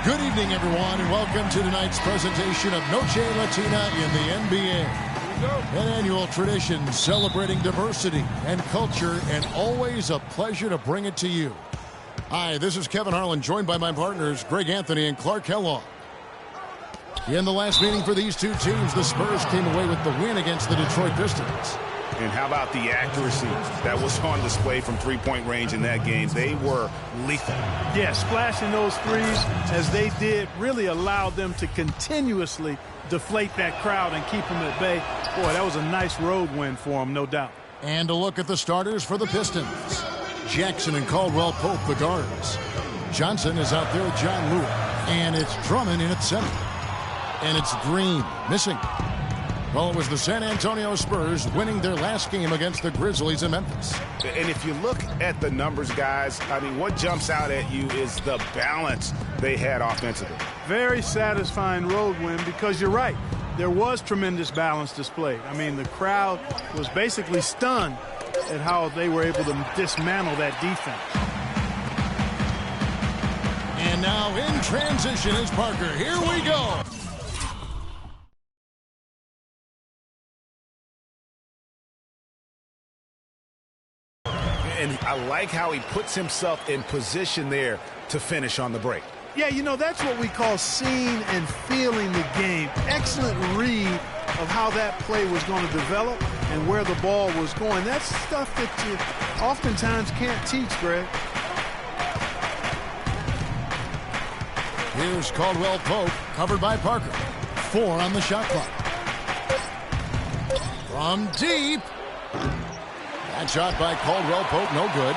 Good evening, everyone, and welcome to tonight's presentation of Noche Latina in the NBA. An annual tradition celebrating diversity and culture, and always a pleasure to bring it to you. Hi, this is Kevin Harlan, joined by my partners Greg Anthony and Clark Kellogg. In the last meeting for these two teams, the Spurs came away with the win against the Detroit Pistons. And how about the accuracy that was on display from three-point range in that game? They were lethal. Yeah, splashing those threes as they did really allowed them to continuously deflate that crowd and keep them at bay. Boy, that was a nice road win for them, no doubt. And a look at the starters for the Pistons. Jackson and Caldwell Pope, the guards. Johnson is out there with John Lewis. And it's Drummond in at center. And it's Green missing. Well, it was the San Antonio Spurs winning their last game against the Grizzlies in Memphis. And if you look at the numbers, guys, I mean, what jumps out at you is the balance they had offensively. Very satisfying road win because you're right. There was tremendous balance displayed. I mean, the crowd was basically stunned at how they were able to dismantle that defense. And now in transition is Parker. Here we go. And I like how he puts himself in position there to finish on the break. Yeah, you know, that's what we call seeing and feeling the game. Excellent read of how that play was going to develop and where the ball was going. That's stuff that you oftentimes can't teach, Greg. Here's Caldwell Pope, covered by Parker. 4 on the shot clock. From deep. That shot by Caldwell Pope, no good.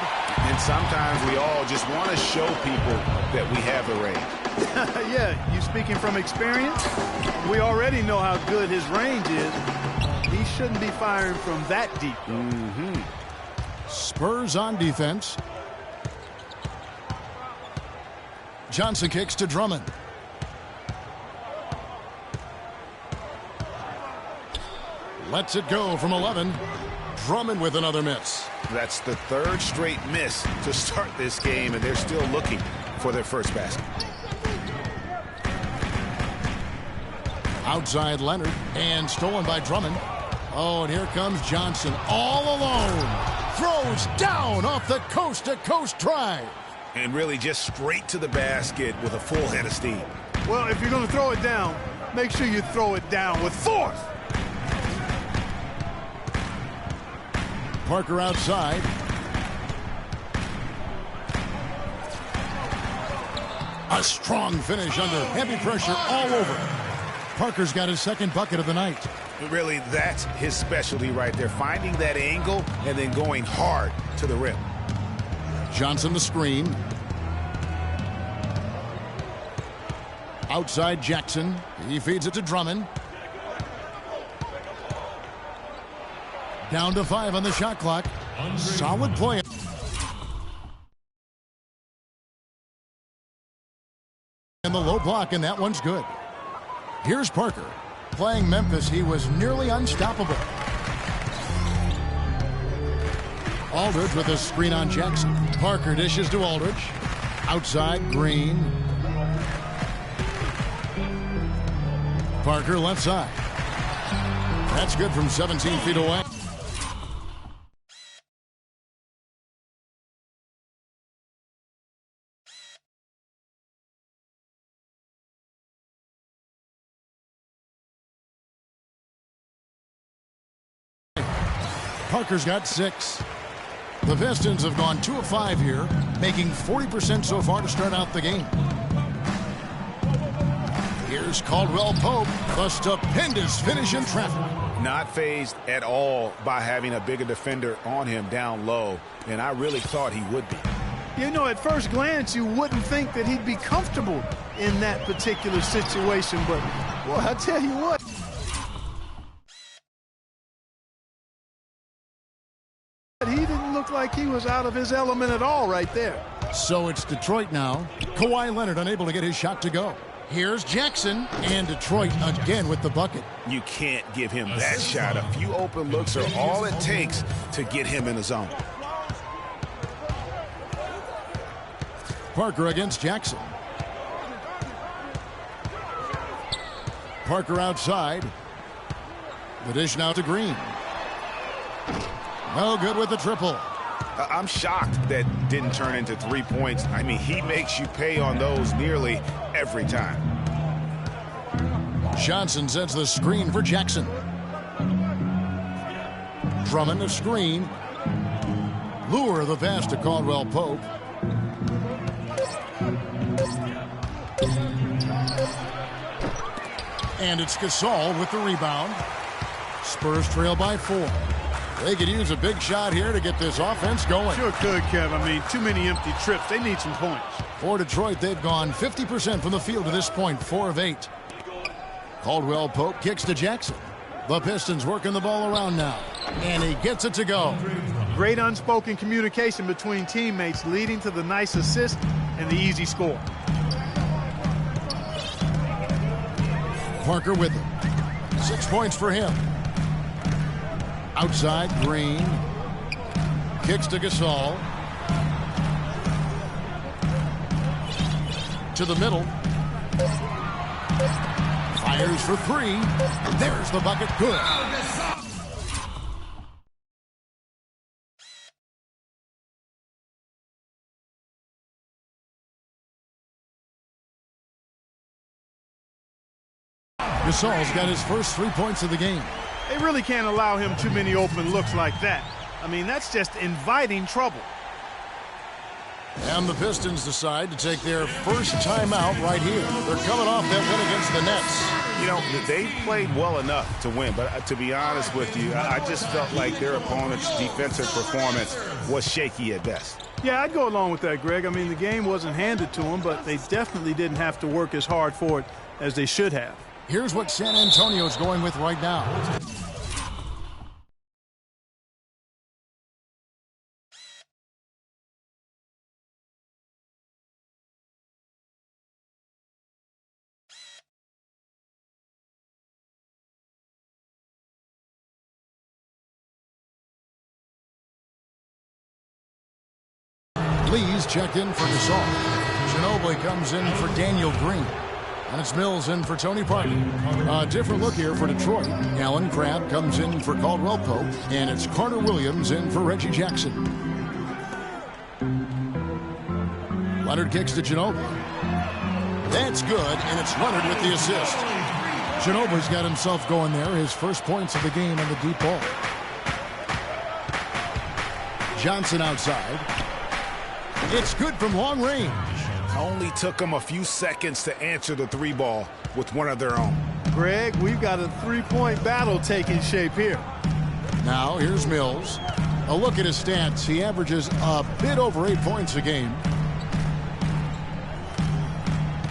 And sometimes we all just want to show people that we have the range. Yeah, you speaking from experience? We already know how good his range is. He shouldn't be firing from that deep. Spurs on defense. Johnson kicks to Drummond. Lets it go from 11. Drummond with another miss. That's the third straight miss to start this game, and they're still looking for their first basket. Outside Leonard, and stolen by Drummond. Oh, and here comes Johnson all alone. Throws down off the coast-to-coast drive. And really just straight to the basket with a full head of steam. Well, if you're going to throw it down, make sure you throw it down with force. Parker outside. A strong finish under heavy pressure all over. Parker's got his second bucket of the night. Really, that's his specialty right there. Finding that angle and then going hard to the rim. Johnson the screen. Outside Jackson. He feeds it to Drummond. Down to 5 on the shot clock. Solid play. And the low block, and that one's good. Here's Parker. Playing Memphis, he was nearly unstoppable. Aldridge with a screen on Jackson. Parker dishes to Aldridge. Outside, Green. Parker left side. That's good from 17 feet away. Parker's got 6. The Pistons have gone 2 of 5 here, making 40% so far to start out the game. Here's Caldwell Pope, the stupendous finish in traffic. Not fazed at all by having a bigger defender on him down low, and I really thought he would be. You know, at first glance, you wouldn't think that he'd be comfortable in that particular situation, but, boy, I tell you what. He didn't look like he was out of his element at all right there. So it's Detroit now. Kawhi Leonard unable to get his shot to go. Here's Jackson, and Detroit again with the bucket. You can't give him that shot. A few open looks are all it takes to get him in the zone. Parker against Jackson. Parker outside. The dish now to Green. No good with the triple. I'm shocked that didn't turn into 3 points. I mean, he makes you pay on those nearly every time. Johnson sets the screen for Jackson. Drummond a screen. Lure the pass to Caldwell Pope. And it's Gasol with the rebound. Spurs trail by 4. They could use a big shot here to get this offense going. Sure could, Kev. I mean, too many empty trips. They need some points. For Detroit, they've gone 50% from the field to this point, 4 of 8. Caldwell Pope kicks to Jackson. The Pistons working the ball around now. And he gets it to go. Great unspoken communication between teammates leading to the nice assist and the easy score. Parker with him. 6 points for him. Outside, Green. Kicks to Gasol. To the middle. Fires for 3. There's the bucket. Good. Gasol's got his first 3 points of the game. They really can't allow him too many open looks like that. I mean, that's just inviting trouble. And the Pistons decide to take their first timeout right here. They're coming off that win against the Nets. You know, they played well enough to win, but to be honest with you, I just felt like their opponent's defensive performance was shaky at best. Yeah, I'd go along with that, Greg. I mean, the game wasn't handed to them, but they definitely didn't have to work as hard for it as they should have. Here's what San Antonio's going with right now. Lee's checked in for Gasol. Ginobili comes in for Daniel Green. And it's Mills in for Tony Parker. A different look here for Detroit. Alan Crabb comes in for Caldwell Pope. And it's Carter Williams in for Reggie Jackson. Leonard kicks to Ginobili. That's good, and it's Leonard with the assist. Ginobili's got himself going there. His first points of the game on the deep ball. Johnson outside. It's good from long range. Only took them a few seconds to answer the 3 ball with one of their own. Greg, we've got a 3-point battle taking shape here. Now here's Mills. A look at his stats. He averages a bit over 8 points a game.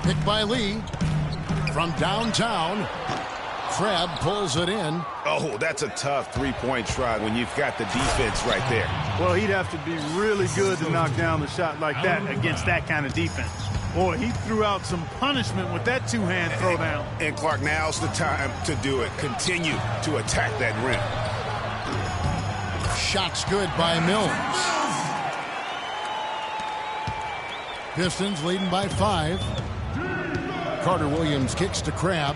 Picked by Lee from downtown. Crabb pulls it in. Oh, that's a tough 3-point try when you've got the defense right there. Well, he'd have to be really good to knock down the shot like that against that kind of defense. Boy, he threw out some punishment with that 2-hand throwdown. And Clark, now's the time to do it. Continue to attack that rim. Shot's good by Mills. Pistons leading by 5. Carter Williams kicks to Crabb.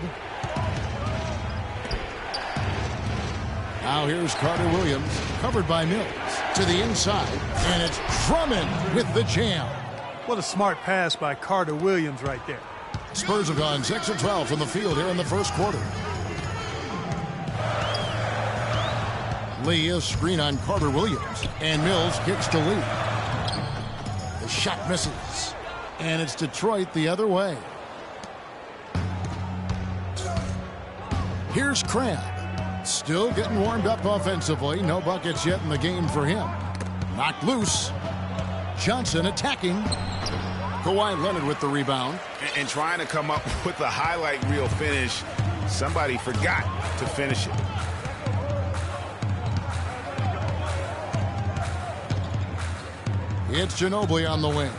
Now here's Carter Williams, covered by Mills, to the inside, and it's Drummond with the jam. What a smart pass by Carter Williams right there. Spurs have gone 6 of 12 from the field here in the first quarter. Lee, a screen on Carter Williams, and Mills kicks to Lee. The shot misses, and it's Detroit the other way. Here's Crabb. Still getting warmed up offensively. No buckets yet in the game for him. Knocked loose. Johnson attacking. Kawhi Leonard with the rebound. And trying to come up with the highlight reel finish. Somebody forgot to finish it. It's Ginobili on the wing.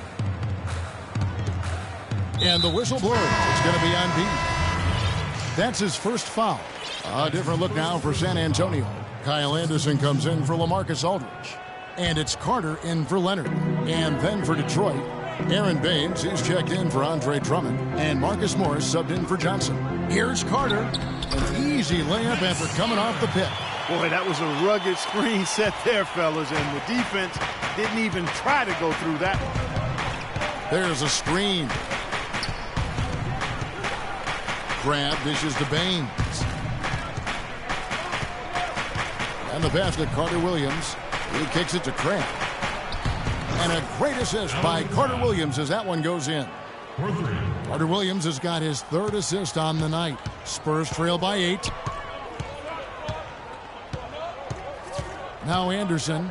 And the whistle blows. It's going to be on Embiid. That's his first foul. A different look now for San Antonio. Kyle Anderson comes in for LaMarcus Aldridge. And it's Carter in for Leonard. And then for Detroit, Aaron Baines, he's checked in for Andre Drummond, and Marcus Morris subbed in for Johnson. Here's Carter. An easy layup after coming off the pick. Boy, that was a rugged screen set there, fellas, and the defense didn't even try to go through that one. There's a screen. Grab dishes to Baines. And the pass to Carter Williams. He kicks it to Cramp. And a great assist by Carter Williams as that one goes in. Carter Williams has got his third assist on the night. Spurs trail by 8. Now Anderson.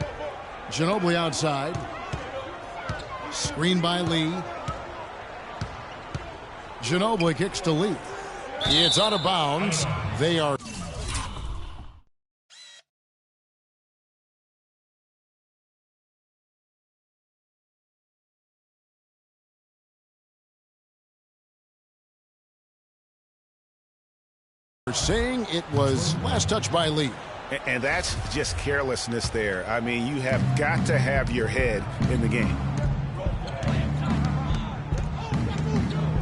Ginobili outside. Screen by Lee. Ginobili kicks to Lee. It's out of bounds. They are... saying it was last touch by Lee. And that's just carelessness there. I mean, you have got to have your head in the game.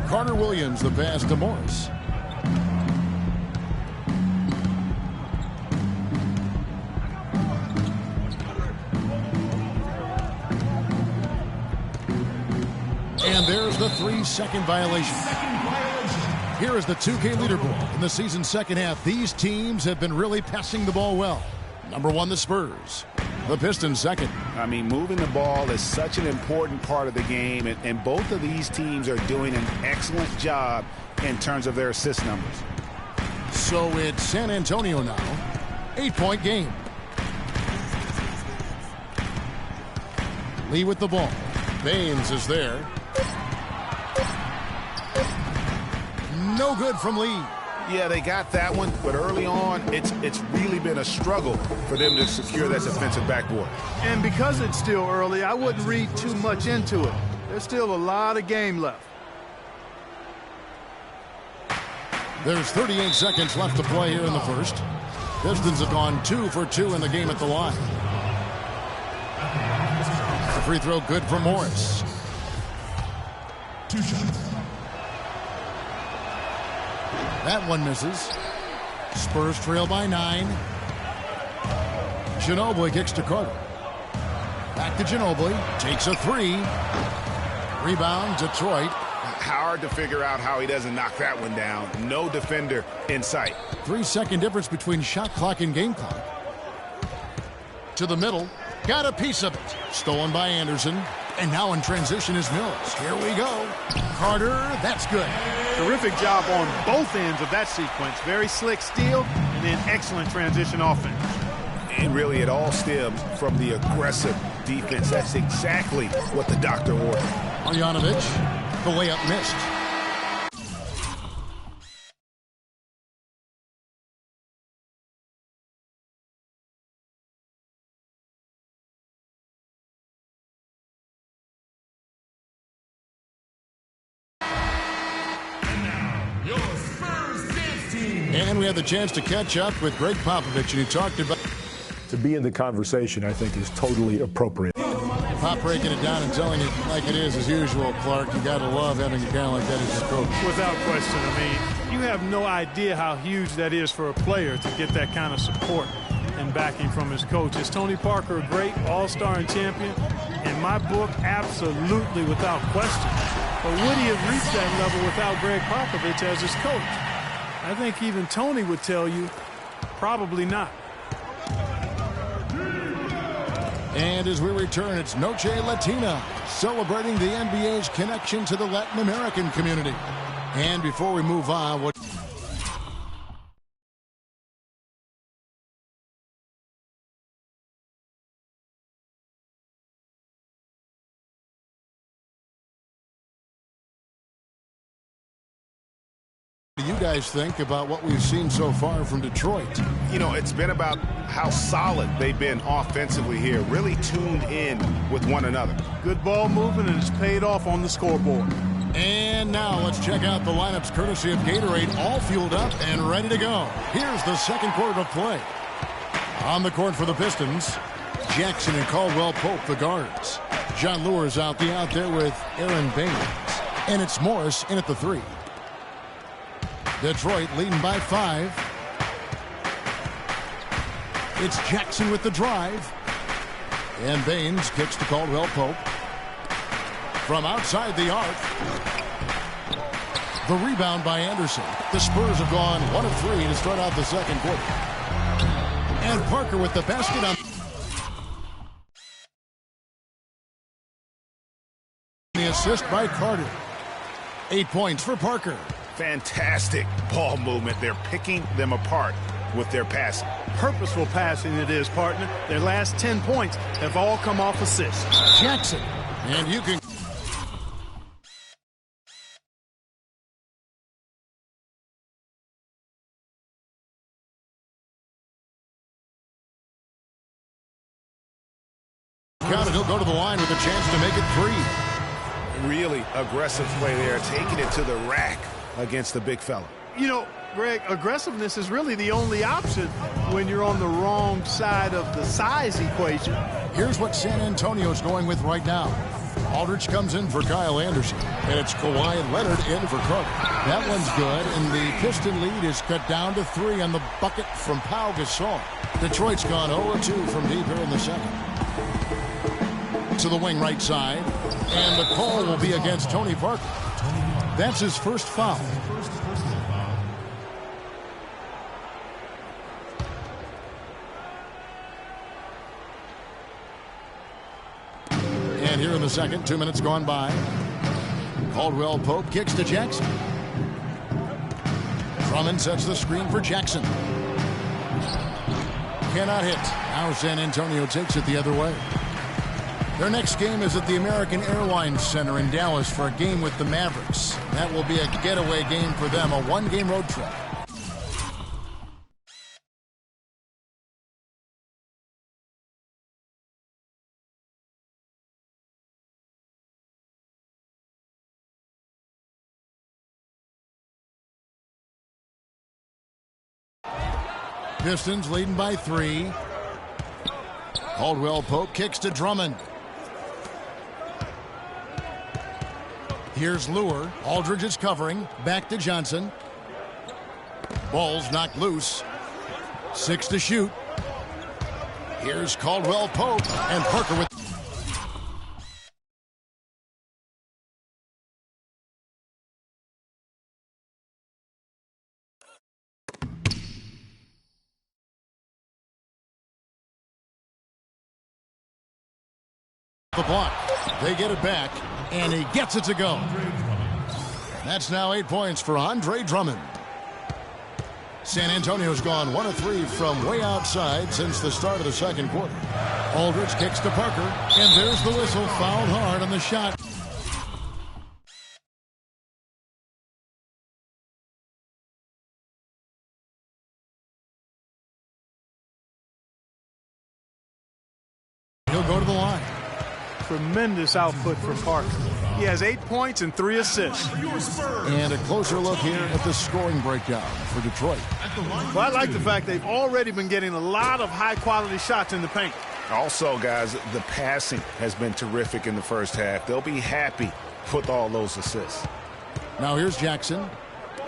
Carter Williams, the pass to Morris. And there's the 3-second violation. Here is the 2K leaderboard. In the season's second half, these teams have been really passing the ball well. Number 1, the Spurs. The Pistons second. I mean, moving the ball is such an important part of the game, and both of these teams are doing an excellent job in terms of their assist numbers. So it's San Antonio now. 8-point game. Lee with the ball. Baines is there. No good from Lee. Yeah, they got that one, but early on, it's really been a struggle for them to secure that defensive backboard. And because it's still early, I wouldn't read too much into it. There's still a lot of game left. There's 38 seconds left to play here in the first. Pistons have gone 2 for 2 in the game at the line. The free throw good for Morris. 2 shots. That one misses. Spurs trail by 9. Ginobili kicks to Carter. Back to Ginobili. Takes a 3. Rebound, Detroit. Hard to figure out how he doesn't knock that one down. No defender in sight. 3-second difference between shot clock and game clock. To the middle. Got a piece of it. Stolen by Anderson. And now in transition is Mills. Here we go. Carter, that's good. Terrific job on both ends of that sequence. Very slick steal and then excellent transition offense. And really, it all stems from the aggressive defense. That's exactly what the doctor ordered. Marjanovic, the layup missed. And we had the chance to catch up with Greg Popovich, and he talked about... To be in the conversation, I think, is totally appropriate. Pop breaking it down and telling it like it is as usual, Clark. You got to love having a guy like that as your coach. Without question. I mean, you have no idea how huge that is for a player to get that kind of support and backing from his coach. Is Tony Parker a great all-star and champion? In my book, absolutely, without question. But would he have reached that level without Greg Popovich as his coach? I think even Tony would tell you, probably not. And as we return, it's Noche Latina, celebrating the NBA's connection to the Latin American community. And before we move on, what... do you guys think about what we've seen so far from Detroit? You know, it's been about how solid they've been offensively here, really tuned in with one another. Good ball movement, and it's paid off on the scoreboard. And now let's check out the lineups courtesy of Gatorade, all fueled up and ready to go. Here's the second quarter of play. On the court for the Pistons, Jackson and Caldwell Pope, the guards. John Lure's out there with Aaron Baines. And it's Morris in at the 3. Detroit leading by 5. It's Jackson with the drive. And Baines kicks to Caldwell Pope. From outside the arc. The rebound by Anderson. The Spurs have gone 1 of 3 to start out the second quarter. And Parker with the basket on the assist by Carter. 8 points for Parker. Fantastic ball movement. They're picking them apart with their passing. Purposeful passing it is, partner. Their last 10 points have all come off assists. Jackson. And you can... He'll go to the line with a chance to make it 3. Really aggressive play there, taking it to the rack against the big fella. You know, Greg, aggressiveness is really the only option when you're on the wrong side of the size equation. Here's what San Antonio's going with right now. Aldridge comes in for Kyle Anderson, and it's Kawhi Leonard in for Carter. That one's good, and the Piston lead is cut down to 3 on the bucket from Pau Gasol. Detroit's gone 0-2 from deep here in the second. To the wing right side, and the call will be against Tony Parker. That's his first foul. And here in the second, 2 minutes gone by. Caldwell Pope kicks to Jackson. Drummond sets the screen for Jackson. Cannot hit. Now San Antonio takes it the other way. Their next game is at the American Airlines Center in Dallas for a game with the Mavericks. That will be a getaway game for them, a 1-game road trip. Pistons leading by 3. Caldwell Pope kicks to Drummond. Here's Lure. Aldridge is covering. Back to Johnson. Ball's knocked loose. 6 to shoot. Here's Caldwell Pope. And Parker with... the block. They get it back, and he gets it to go. That's now 8 points for Andre Drummond. San Antonio's gone 1 of 3 from way outside since the start of the second quarter. Aldridge kicks to Parker, and there's the whistle. Fouled hard on the shot. He'll go to the line. Tremendous output from Parker. He has 8 points and 3 assists. And a closer look here at the scoring breakdown for Detroit. Well, I like the fact they've already been getting a lot of high-quality shots in the paint. Also, guys, the passing has been terrific in the first half. They'll be happy with all those assists. Now here's Jackson.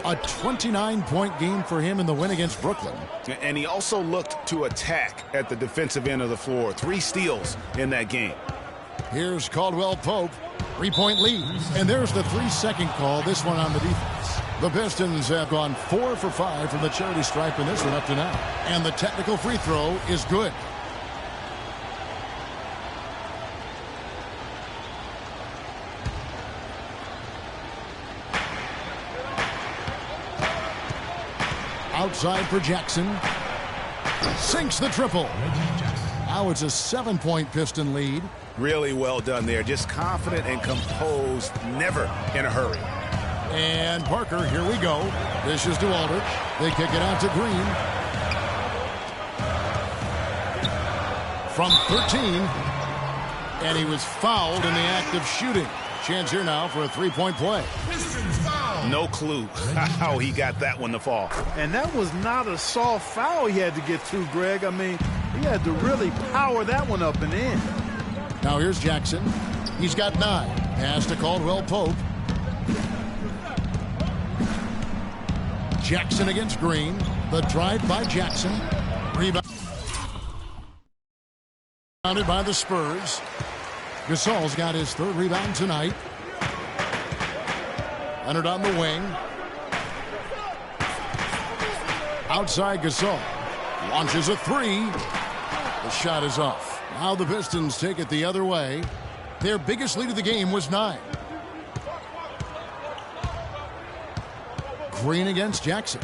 A 29-point game for him in the win against Brooklyn. And he also looked to attack at the defensive end of the floor. 3 steals in that game. Here's Caldwell Pope. 3-point lead. And there's the 3-second call, this one on the defense. The Pistons have gone 4 for 5 from the charity stripe in this one up to now. And the technical free throw is good. Outside for Jackson. Sinks the triple. Now it's a 7-point Piston lead. Really well done there. Just confident and composed, never in a hurry. And Parker, here we go. Dishes to Aldridge. They kick it out to Green. From 13. And he was fouled in the act of shooting. Chance here now for a 3-point play. No clue how he got that one to fall. And that was not a soft foul he had to get through, Greg. I mean, he had to really power that one up and in. Now here's Jackson. He's got 9. Pass to Caldwell Pope. Jackson against Green. The drive by Jackson. Rebound by the Spurs. Gasol's got his 3rd rebound tonight. Leonard on the wing. Outside Gasol. Launches a 3. The shot is off. Now the Pistons take it the other way. Their biggest lead of the game was 9. Green against Jackson.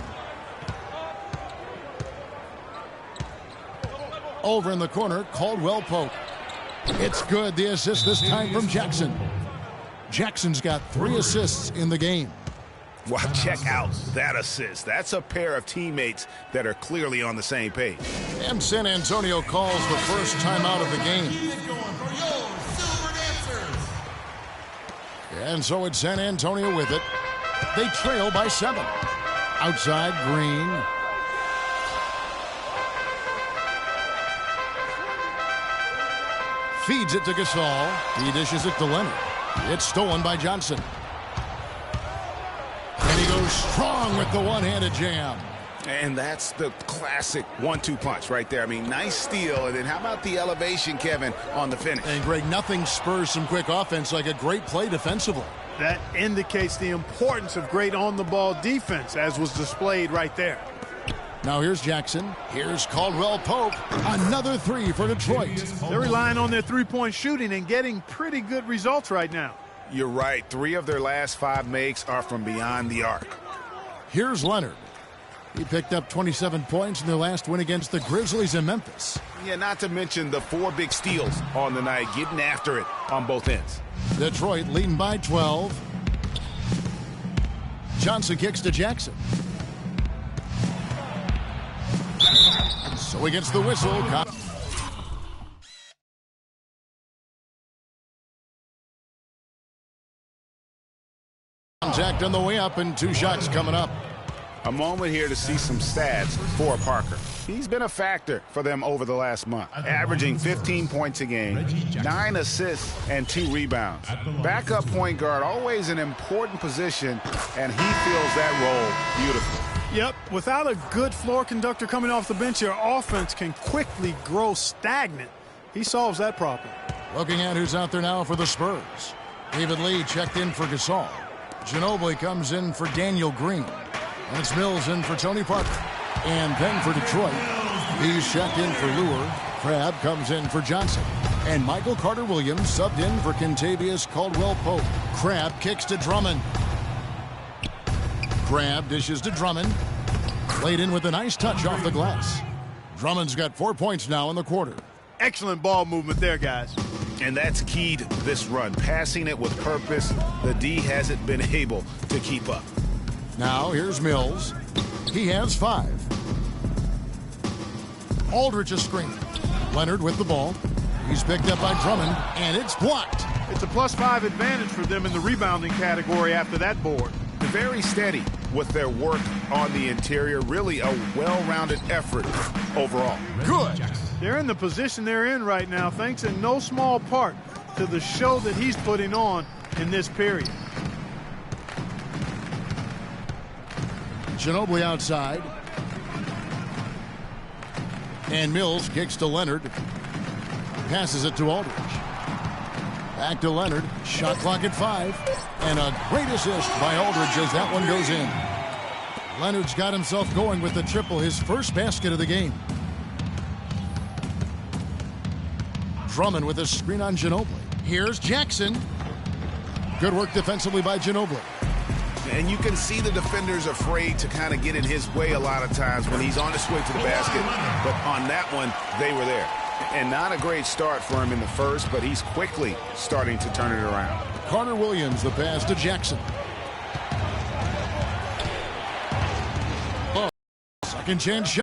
Over in the corner, Caldwell Pope. It's good. The assist this time from Jackson. Jackson's got 3 assists in the game. Wow, check out that assist. That's a pair of teammates that are clearly on the same page. And San Antonio calls the first timeout of the game. And so it's San Antonio with it. They trail by 7. Outside Green. Feeds it to Gasol. He dishes it to Leonard. It's stolen by Johnson. And he goes strong with the one-handed jam. And that's the classic 1-2 punch right there. I mean, nice steal. And then how about the elevation, Kevin, on the finish? And, Greg, nothing spurs some quick offense like a great play defensively. That indicates the importance of great on-the-ball defense, as was displayed right there. Now here's Jackson. Here's Caldwell Pope. Another 3 for Detroit. They're relying on their three-point shooting and getting pretty good results right now. You're right. 3 of their last 5 makes are from beyond the arc. Here's Leonard. He picked up 27 points in their last win against the Grizzlies in Memphis. Yeah, not to mention the 4 big steals on the night, getting after it on both ends. Detroit leading by 12. Johnson kicks to Jackson. So he gets the whistle. Contact on the way up and 2 shots coming up. A moment here to see some stats for Parker. He's been a factor for them over the last month, averaging 15 points a game, 9 assists, and 2 rebounds. Backup point guard, always an important position, and he fills that role beautifully. Yep, without a good floor conductor coming off the bench, your offense can quickly grow stagnant. He solves that problem. Looking at who's out there now for the Spurs. David Lee checked in for Gasol. Ginobili comes in for Daniel Green. And it's Mills in for Tony Parker. And then for Detroit, he's checked in for Lure. Crabb comes in for Johnson. And Michael Carter-Williams subbed in for Kentavious Caldwell-Pope. Crabb kicks to Drummond. Crabb dishes to Drummond. Played in with a nice touch off the glass. Drummond's got 4 points now in the quarter. Excellent ball movement there, guys. And that's key to this run. Passing it with purpose. The D hasn't been able to keep up. Now here's Mills. He has 5. Aldridge a screen. Leonard with the ball. He's picked up by Drummond, and it's blocked. It's a +5 advantage for them in the rebounding category after that board. Very steady with their work on the interior. Really a well-rounded effort overall. Good. They're in the position they're in right now, thanks in no small part to the show that he's putting on in this period. Ginobili outside. And Mills kicks to Leonard. Passes it to Aldridge. Back to Leonard. Shot clock at 5. And a great assist by Aldridge as that one goes in. Leonard's got himself going with the triple, his first basket of the game. Drummond with a screen on Ginobili. Here's Jackson. Good work defensively by Ginobili. And you can see the defenders afraid to kind of get in his way a lot of times when he's on his way to the basket. But on that one, they were there. And not a great start for him in the first, but he's quickly starting to turn it around. Carter-Williams, the pass to Jackson. Oh, second chance shot.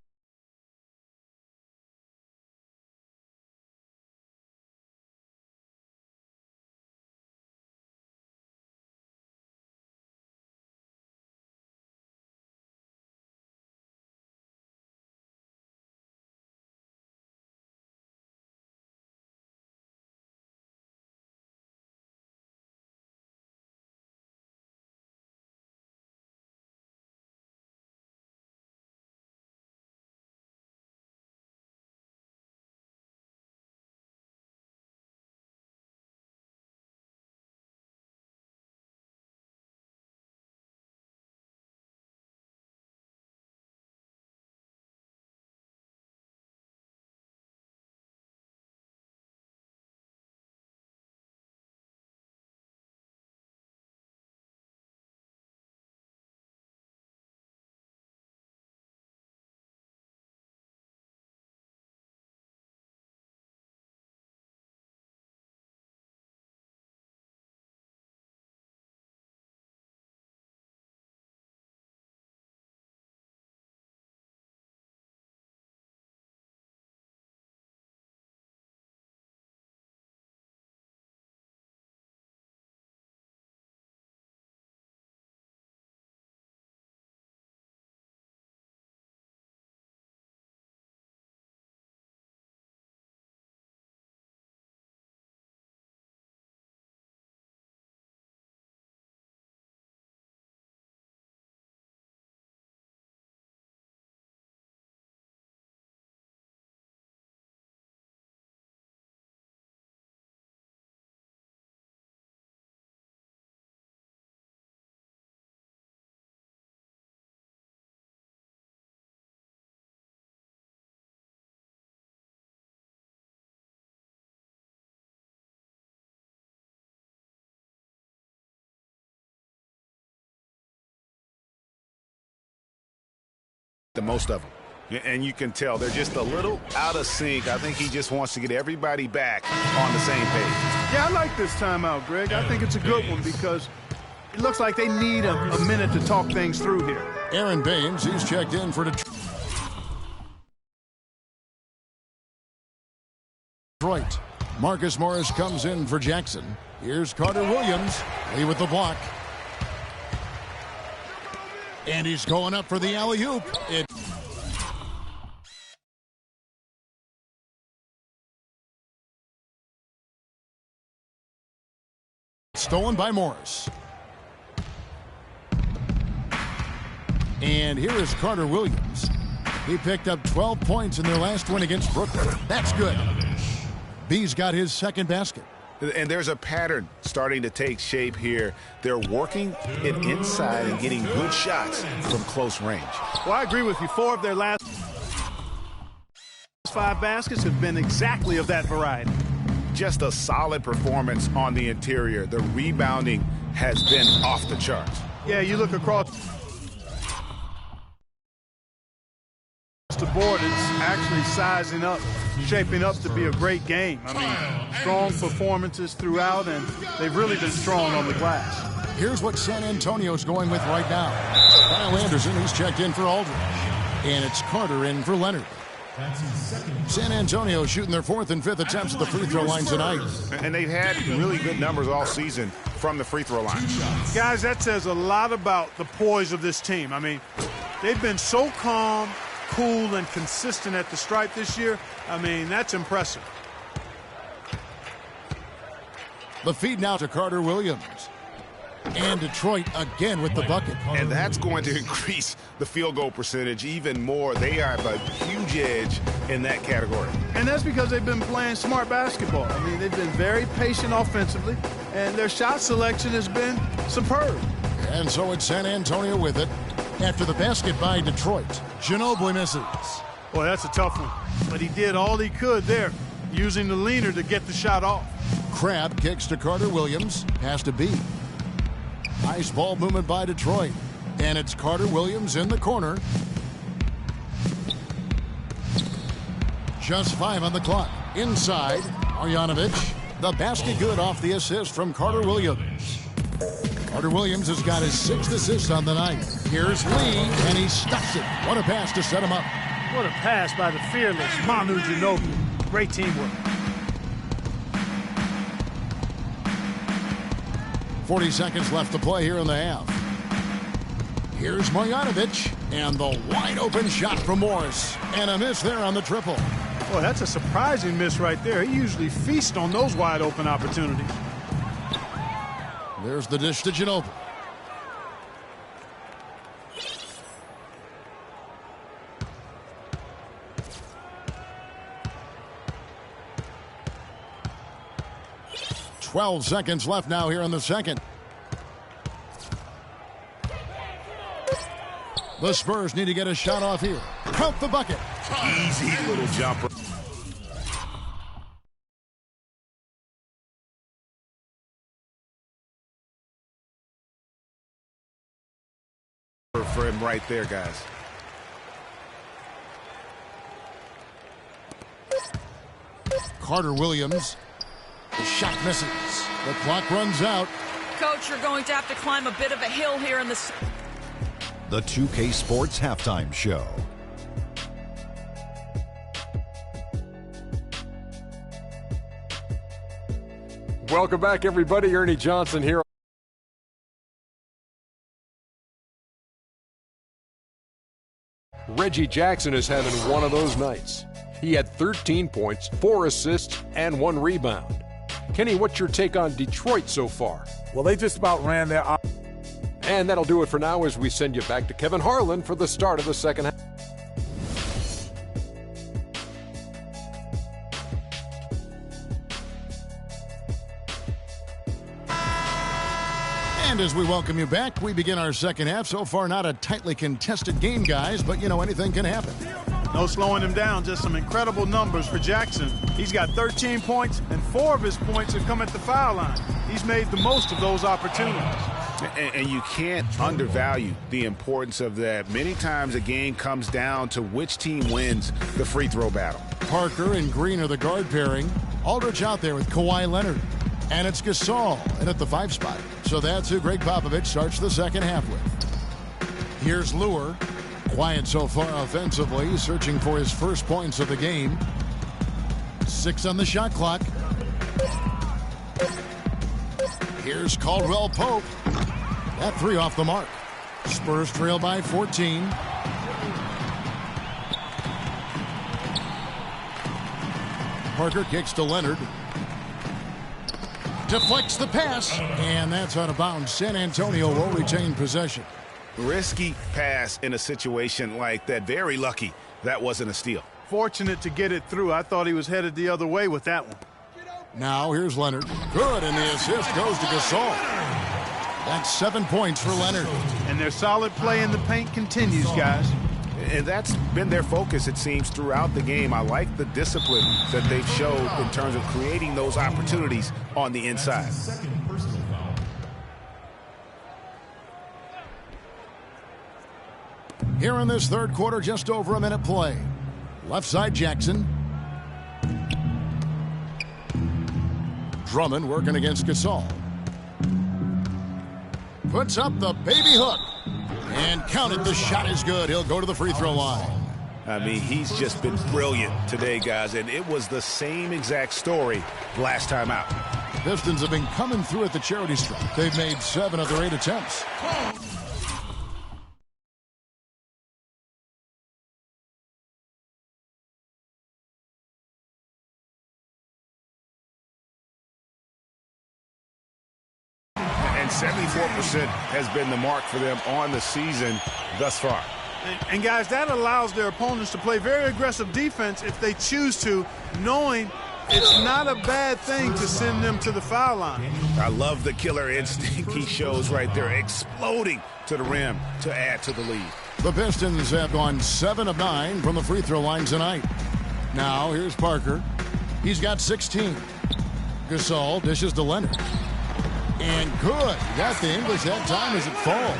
the most of them. And you can tell they're just a little out of sync. I think he just wants to get everybody back on the same page. Yeah, I like this timeout, Greg. I think it's a good one because it looks like they need a minute to talk things through here. Aaron Baines, he's checked in for Detroit. Marcus Morris comes in for Jackson. Here's Carter Williams. Lee with the block. And he's going up for the alley-oop. Stolen by Morris. And here is Carter Williams. He picked up 12 points in their last win against Brooklyn. That's good. B's got his second basket. And there's a pattern starting to take shape here. They're working it inside and getting good shots from close range. Well, I agree with you. 4 of their last 5 baskets have been exactly of that variety. Just a solid performance on the interior. The rebounding has been off the charts. Yeah, you look across the board, it's actually sizing up, shaping up to be a great game. I mean, strong performances throughout, and they've really been strong on the glass. Here's what San Antonio's going with right now. Kyle Anderson, who's checked in for Aldridge. And it's Carter in for Leonard. San Antonio shooting their 4th and 5th attempts at the free throw line tonight. And they've had really good numbers all season from the free throw line. Guys, that says a lot about the poise of this team. I mean, they've been so calm, cool, and consistent at the stripe this year. I mean, that's impressive. The feed now to Carter Williams. And Detroit again with the bucket. And that's going to increase the field goal percentage even more. They have a huge edge in that category. And that's because they've been playing smart basketball. I mean, they've been very patient offensively, and their shot selection has been superb. And so it's San Antonio with it. After the basket by Detroit, Ginobili misses. Boy, that's a tough one. But he did all he could there, using the leaner to get the shot off. Crabbe kicks to Carter Williams. Pass to B. Nice ball movement by Detroit. And it's Carter Williams in the corner. Just 5 on the clock. Inside, Marjanovic. The basket good off the assist from Carter Williams. Carter Williams has got his 6th assist on the night. Here's Lee, and he stuffs it. What a pass to set him up. What a pass by the fearless Manu Ginobili. Great teamwork. 40 seconds left to play here in the half. Here's Marjanovic, and the wide-open shot from Morris. And a miss there on the triple. Boy, that's a surprising miss right there. He usually feasts on those wide-open opportunities. There's the dish to Ginobili. .12 seconds left now here in the second. The Spurs need to get a shot off here. Count the bucket. Easy little jumper. For him right there, guys. Carter Williams. The shot misses. The clock runs out. Coach, you're going to have to climb a bit of a hill here in the 2K Sports Halftime Show. Welcome back, everybody. Ernie Johnson here. Reggie Jackson is having one of those nights. He had 13 points, 4 assists, and 1 rebound. Kenny, what's your take on Detroit so far? Well, they just about ran their... And that'll do it for now as we send you back to Kevin Harlan for the start of the second half. And as we welcome you back, we begin our second half. So far, not a tightly contested game, guys, but, you know, anything can happen. No slowing him down, just some incredible numbers for Jackson. He's got 13 points, and 4 of his points have come at the foul line. He's made the most of those opportunities. And you can't undervalue the importance of that. Many times a game comes down to which team wins the free throw battle. Parker and Green are the guard pairing. Aldridge out there with Kawhi Leonard. And it's Gasol in at the 5 spot. So that's who Greg Popovich starts the second half with. Here's Lure. Quiet so far offensively, searching for his first points of the game. 6 on the shot clock. Here's Caldwell Pope. That 3 off the mark. Spurs trail by 14. Parker kicks to Leonard. Deflects the pass. And that's out of bounds. San Antonio will retain possession. Risky pass in a situation like that. Very lucky that wasn't a steal. Fortunate to get it through. I thought he was headed the other way with that one. Now here's Leonard. Good, and the assist goes to Gasol. That's 7 points for Leonard. And their solid play in the paint continues, guys. And that's been their focus, it seems, throughout the game. I like the discipline that they've showed in terms of creating those opportunities on the inside. Here in this third quarter, just over a minute play. Left side, Jackson. Drummond working against Gasol. Puts up the baby hook. And counted. The shot is good. He'll go to the free throw line. I mean, he's just been brilliant today, guys. And it was the same exact story last time out. Pistons have been coming through at the charity stripe. They've made 7 of their 8 attempts. And 74% has been the mark for them on the season thus far. And guys, that allows their opponents to play very aggressive defense if they choose to, knowing it's not a bad thing to send them to the foul line. I love the killer instinct he shows right there, exploding to the rim to add to the lead. The Pistons have gone 7 of 9 from the free throw line tonight. Now here's Parker. He's got 16. Gasol dishes to Leonard. And good. Got the English that time as it falls.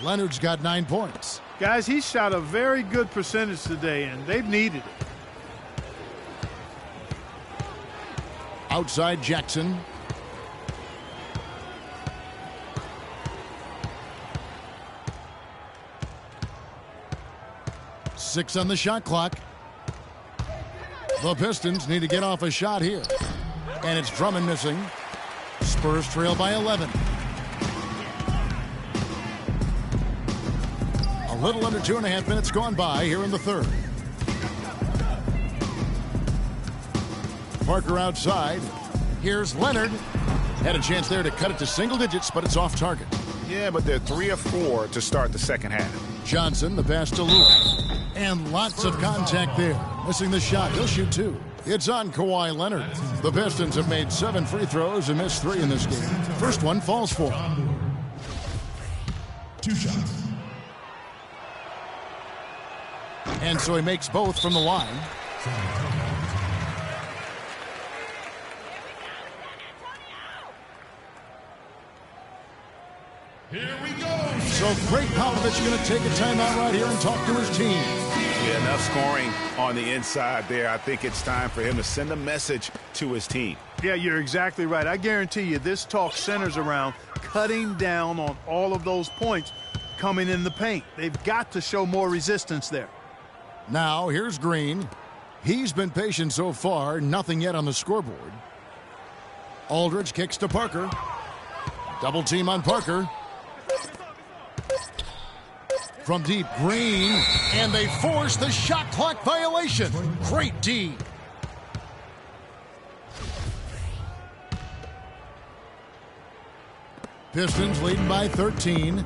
Leonard's got 9 points. Guys, he shot a very good percentage today, and they've needed it. Outside Jackson. Six on the shot clock. The Pistons need to get off a shot here. And it's Drummond missing. Spurs trail by 11. A little under 2.5 minutes gone by here in the third. Parker outside. Here's Leonard. Had a chance there to cut it to single digits, but it's off target. Yeah, but they're 3 of 4 to start the second half. Johnson, the pass to Luke. And lots of contact there. Missing the shot. He'll shoot 2. It's on Kawhi Leonard. The Pistons have made 7 free throws and missed 3 in this game. First one falls for him. 2 shots. And so he makes both from the line. Here we go. So Greg Popovich going to take a timeout right here and talk to his team. Yeah, enough scoring on the inside there. I think it's time for him to send a message to his team. Yeah, you're exactly right. I guarantee you this talk centers around cutting down on all of those points coming in the paint. They've got to show more resistance there. Now here's Green. He's been patient so far. Nothing yet on the scoreboard. Aldridge kicks to Parker. Double team on Parker. From deep, Green, and they force the shot clock violation. Great D. Pistons leading by 13.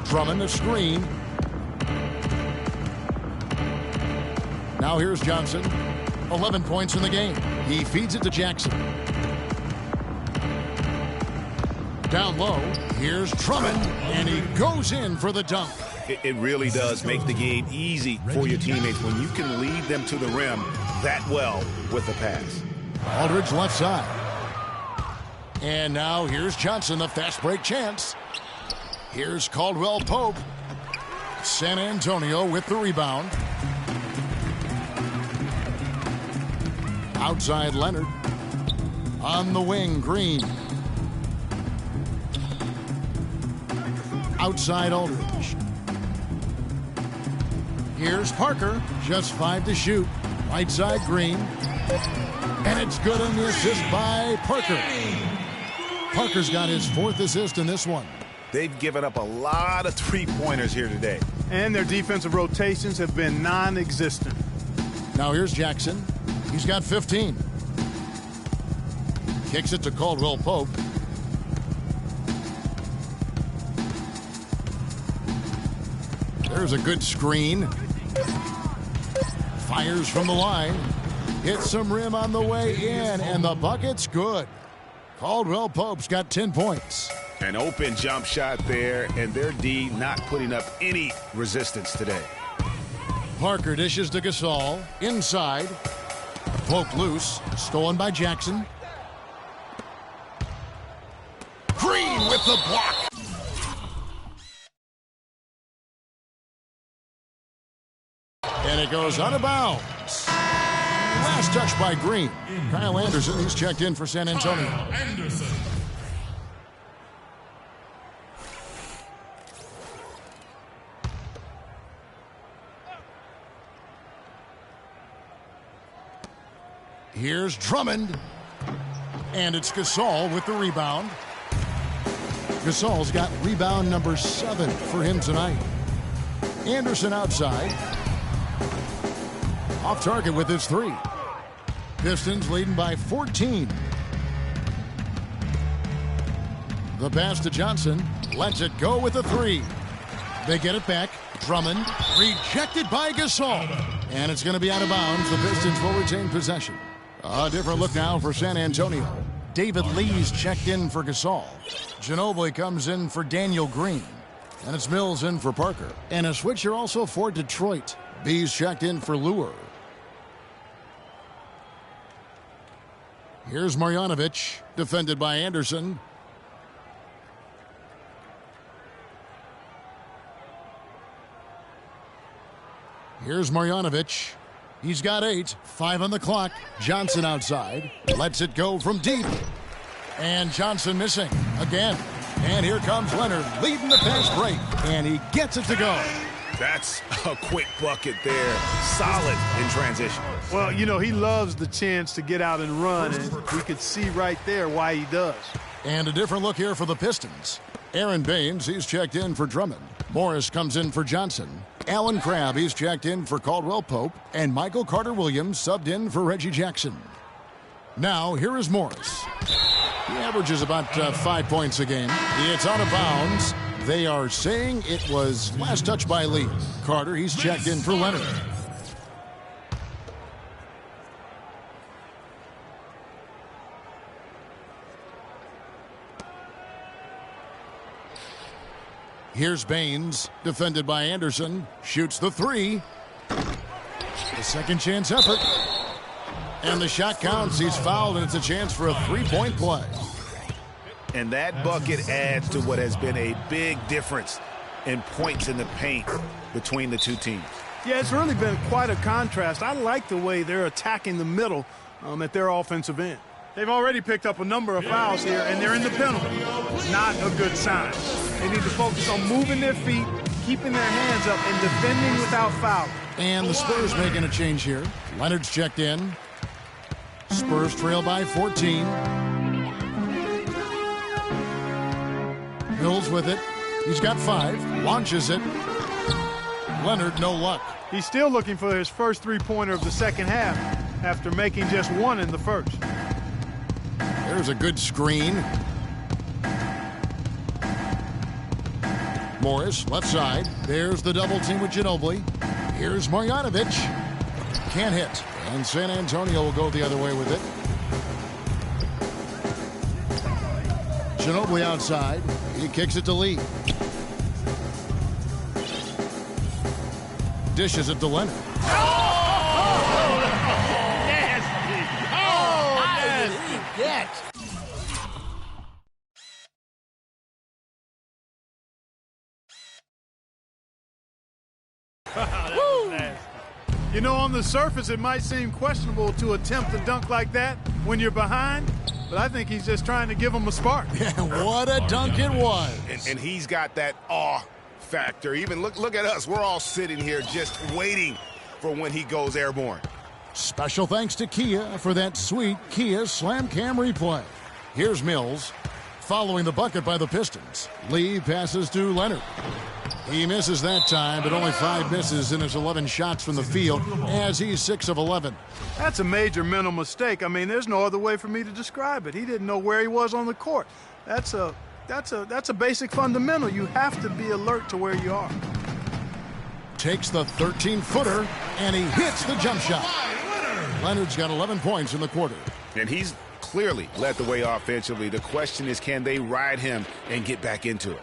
Drummond a screen. Now here's Johnson. 11 points in the game. He feeds it to Jackson. Down low, here's Drummond, and he goes in for the dunk. It really does make the game easy for your teammates when you can lead them to the rim that well with the pass. Aldridge left side. And now here's Johnson, the fast break chance. Here's Caldwell Pope. San Antonio with the rebound. Outside Leonard. On the wing, Green. Outside Aldridge. Here's Parker. Just 5 to shoot. Right side, Green. And it's good on the assist by Parker. Parker's got his 4th assist in this one. They've given up a lot of three-pointers here today. And their defensive rotations have been non-existent. Now here's Jackson. He's got 15. Kicks it to Caldwell Pope. There's a good screen. Fires from the line. Hits some rim on the way in, and the bucket's good. Caldwell Pope's got 10 points. An open jump shot there, and their D not putting up any resistance today. Parker dishes to Gasol. Inside. Pope loose. Stolen by Jackson. Green with the block. And it goes out of bounds. Last touch by Green. Kyle Anderson, he's checked in for San Antonio. Anderson. Here's Drummond. And it's Gasol with the rebound. Gasol's got rebound number 7 for him tonight. Anderson outside. Off target with his 3. Pistons leading by 14. The pass to Johnson. Lets it go with a 3. They get it back. Drummond rejected by Gasol. And it's going to be out of bounds. The Pistons will retain possession. A different look now for San Antonio. David Lee's checked in for Gasol. Ginobili comes in for Daniel Green. And it's Mills in for Parker. And a switcher also for Detroit. B's checked in for Lure. Here's Marjanovic, defended by Anderson. Here's Marjanovic. He's got 8, 5 on the clock. Johnson outside, lets it go from deep. And Johnson missing again. And here comes Leonard leading the fast break. And he gets it to go. That's a quick bucket there. Solid in transition. Well, you know, he loves the chance to get out and run, and we could see right there why he does. And a different look here for the Pistons. Aaron Baines, he's checked in for Drummond. Morris comes in for Johnson. Alan Crabb, he's checked in for Caldwell Pope. And Michael Carter-Williams subbed in for Reggie Jackson. Now, here is Morris. He averages about 5 points a game. It's out of bounds. They are saying it was last touch by Lee. Carter, he's checked in for Leonard. Here's Baines, defended by Anderson. Shoots the 3. The second chance effort. And the shot counts. He's fouled, and it's a chance for a 3-point play. And that bucket adds to what has been a big difference in points in the paint between the two teams. Yeah, it's really been quite a contrast. I like the way they're attacking the middle at their offensive end. They've already picked up a number of fouls here, and they're in the penalty. Not a good sign. They need to focus on moving their feet, keeping their hands up, and defending without fouling. And the Spurs making a change here. Leonard's checked in. Spurs trail by 14. Mills with it. He's got 5. Launches it. Leonard, no luck. He's still looking for his first three-pointer of the second half after making just 1 in the first. There's a good screen. Morris, left side. There's the double team with Ginobili. Here's Marjanovic. Can't hit. And San Antonio will go the other way with it. Ginobili outside. He kicks it to Lee. Dishes it to Leonard. You know, on the surface, it might seem questionable to attempt a dunk like that when you're behind, but I think he's just trying to give him a spark. Yeah, what a dunk it was. And he's got that awe factor. Even look at us. We're all sitting here just waiting for when he goes airborne. Special thanks to Kia for that sweet Kia Slam Cam replay. Here's Mills following the bucket by the Pistons. Lee passes to Leonard. He misses that time, but only 5 misses in his 11 shots from the field as he's 6 of 11. That's a major mental mistake. I mean, there's no other way for me to describe it. He didn't know where he was on the court. That's a basic fundamental. You have to be alert to where you are. Takes the 13-footer, and he hits the jump shot. Leonard's got 11 points in the quarter. And he's clearly led the way offensively. The question is, can they ride him and get back into it?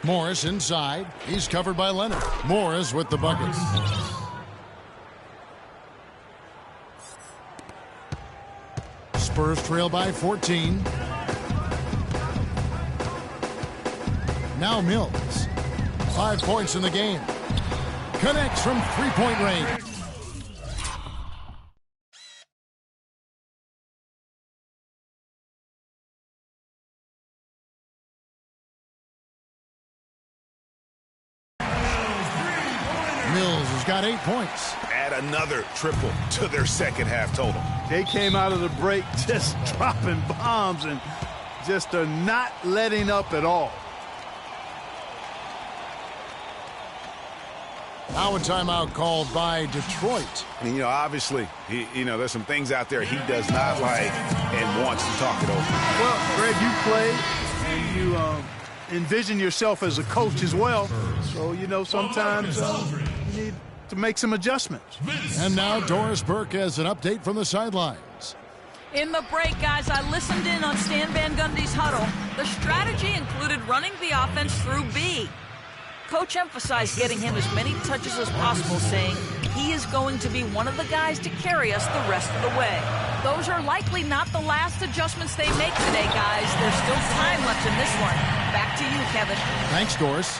Morris inside. He's covered by Leonard. Morris with the bucket. Spurs trail by 14. Now Mills. 5 points in the game. Connects from three-point range. Mills has got 8 points. Add another triple to their second half total. They came out of the break just dropping bombs and just are not letting up at all. Now a timeout called by Detroit. And, obviously, there's some things out there he does not like and wants to talk it over. Well, Greg, you play and you envision yourself as a coach as well. So, sometimes you need to make some adjustments. And now Doris Burke has an update from the sidelines. In the break, guys, I listened in on Stan Van Gundy's huddle. The strategy included running the offense through B. Coach emphasized getting him as many touches as possible, saying he is going to be one of the guys to carry us the rest of the way. Those are likely not the last adjustments they make today, guys. There's still time left in this one. Back to you, Kevin. Thanks, Doris.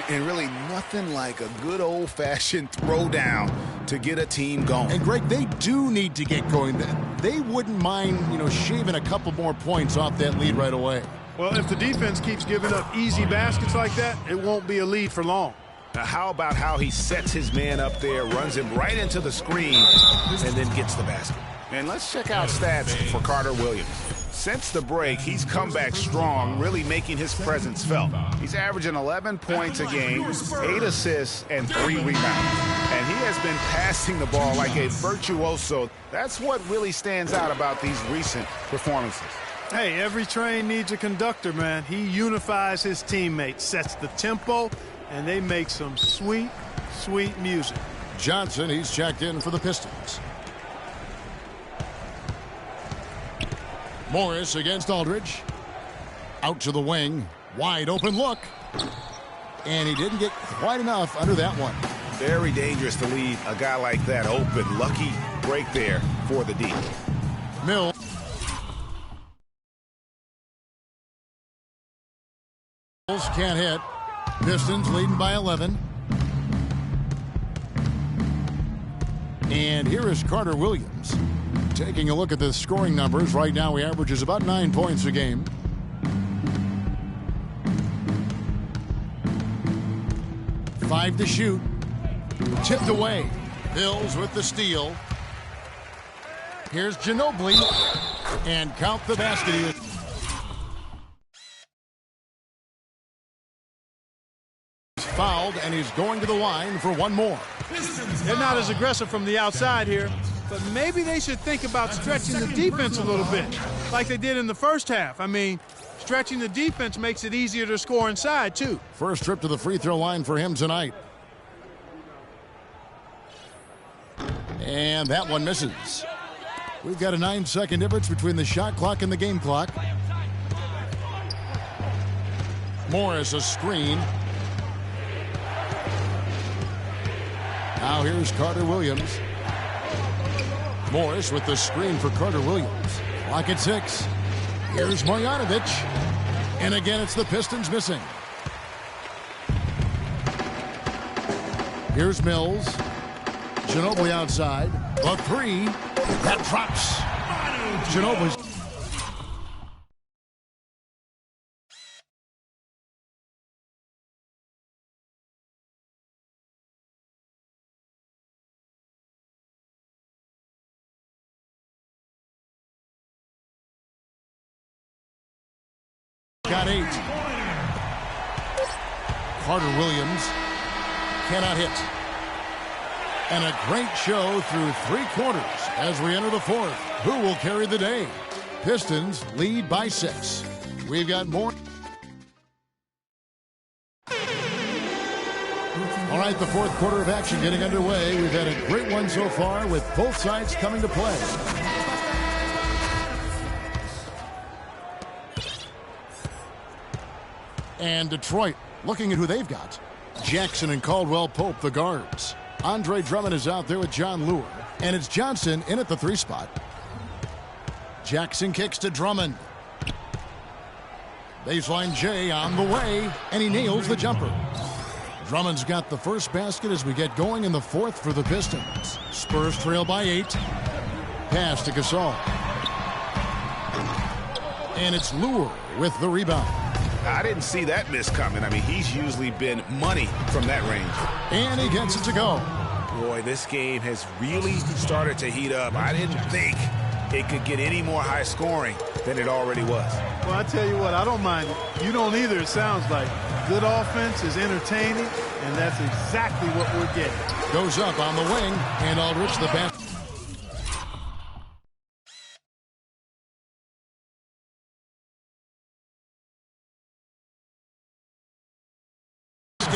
And really nothing like a good old-fashioned throwdown to get a team going. And, Greg, they do need to get going. They wouldn't mind, shaving a couple more points off that lead right away. Well, if the defense keeps giving up easy baskets like that, it won't be a lead for long. Now, how about how he sets his man up there, runs him right into the screen, and then gets the basket? And let's check out stats for Carter Williams. Since the break, he's come back strong, really making his presence felt. He's averaging 11 points a game, 8 assists, and 3 rebounds. And he has been passing the ball like a virtuoso. That's what really stands out about these recent performances. Hey, every train needs a conductor, man. He unifies his teammates, sets the tempo, and they make some sweet, sweet music. Johnson, he's checked in for the Pistons. Morris against Aldridge. Out to the wing. Wide open look. And he didn't get quite enough under that one. Very dangerous to leave a guy like that open. Lucky break there for the D. Mills. Can't hit. Pistons leading by 11. And here is Carter Williams. Taking a look at the scoring numbers. Right now he averages about 9 points a game. Five to shoot. Tipped away. Hills with the steal. Here's Ginobili. And count the basket. Fouled, and he's going to the line for one more. They're not as aggressive from the outside here, but maybe they should think about stretching the defense a little bit, like they did in the first half. I mean, stretching the defense makes it easier to score inside, too. First trip to the free throw line for him tonight. And that one misses. We've got a 9-second difference between the shot clock and the game clock. Morris, a screen. Now here's Carter Williams. Morris with the screen for Carter Williams. Clock at 6. Here's Marjanovic. And again, it's the Pistons missing. Here's Mills. Ginobili outside. The three. That drops. Ginobili's. Got 8. Carter Williams cannot hit. And a great show through 3 quarters as we enter the 4th. Who will carry the day? Pistons lead by 6. We've got more. All right, the 4th quarter of action getting underway. We've had a great one so far with both sides coming to play. And Detroit looking at who they've got. Jackson and Caldwell Pope, the guards. Andre Drummond is out there with John Lure. And it's Johnson in at the 3 spot. Jackson kicks to Drummond. Baseline J on the way, and he nails the jumper. Drummond's got the first basket as we get going in the 4th for the Pistons. Spurs trail by 8. Pass to Gasol. And it's Lure with the rebound. I didn't see that miss coming. I mean, he's usually been money from that range. And he gets it to go. Boy, this game has really started to heat up. I didn't think it could get any more high scoring than it already was. Well, I tell you what, I don't mind it. You don't either, it sounds like. Good offense is entertaining, and that's exactly what we're getting. Goes up on the wing, and Aldridge the basket.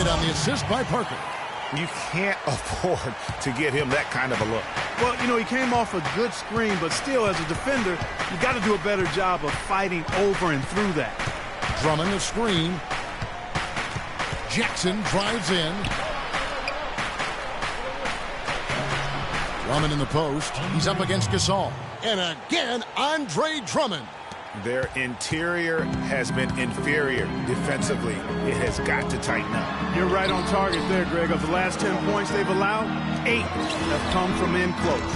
On the assist by Parker. You can't afford to give him that kind of a look. Well, you know, he came off a good screen, but still, as a defender, you got to do a better job of fighting over and through that. Drummond the screen. Jackson drives in. Drummond in the post. He's up against Gasol. And again, Andre Drummond. Their interior has been inferior defensively. It has got to tighten up. You're right on target there, Greg. Of the last 10 points they've allowed, 8 have come from in close.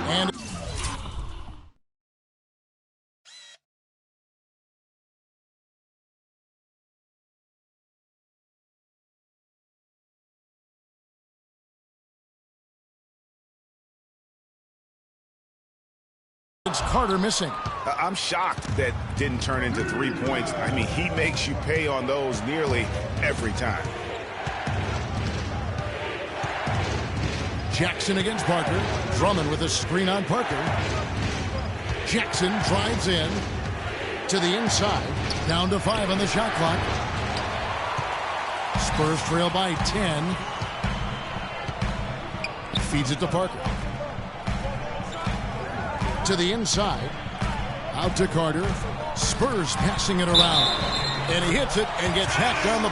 And Carter missing. I'm shocked that didn't turn into 3 points. I mean, he makes you pay on those nearly every time. Jackson against Parker. Drummond with a screen on Parker. Jackson drives in to the inside. Down to 5 on the shot clock. Spurs trail by 10. Feeds it to Parker. To the inside. Out to Carter. Spurs passing it around. And he hits it and gets hacked down the...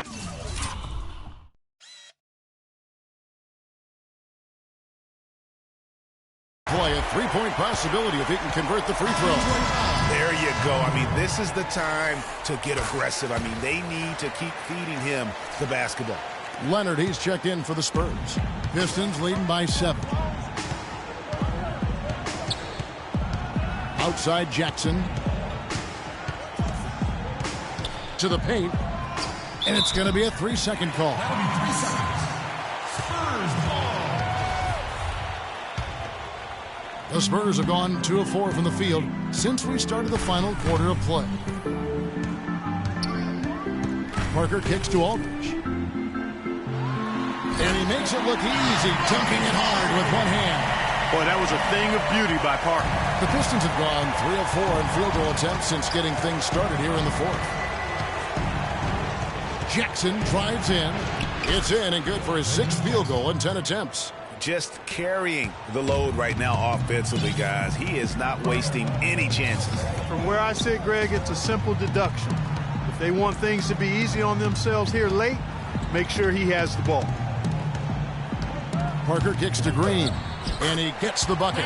play. A three-point possibility if he can convert the free throw. There you go. I mean, this is the time to get aggressive. I mean, they need to keep feeding him the basketball. Leonard, he's checked in for the Spurs. Pistons leading by 7. Outside Jackson. To the paint. And it's going to be a 3-second call. That'll be 3 seconds. Spurs ball. The Spurs have gone 2 of 4 from the field since we started the final quarter of play. Parker kicks to Aldridge. And he makes it look easy, dunking it hard with one hand. Boy, that was a thing of beauty by Parker. The Pistons have gone 3 of 4 in field goal attempts since getting things started here in the 4th. Jackson drives in. It's in and good for his 6th field goal in 10 attempts. Just carrying the load right now offensively, guys. He is not wasting any chances. From where I sit, Greg, it's a simple deduction. If they want things to be easy on themselves here late, make sure he has the ball. Parker kicks to Green, and he gets the bucket.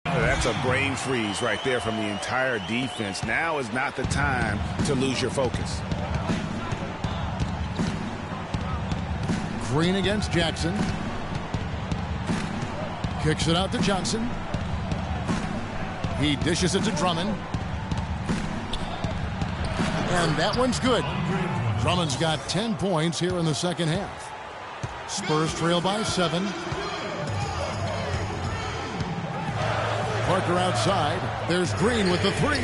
That's That's a brain freeze right there from the entire defense. Now is not the time to lose your focus. Green against Jackson. Kicks it out to Johnson. He dishes it to Drummond. And that one's good. Drummond's got 10 points here in the second half. Spurs trail by 7. Parker outside. There's Green with the 3.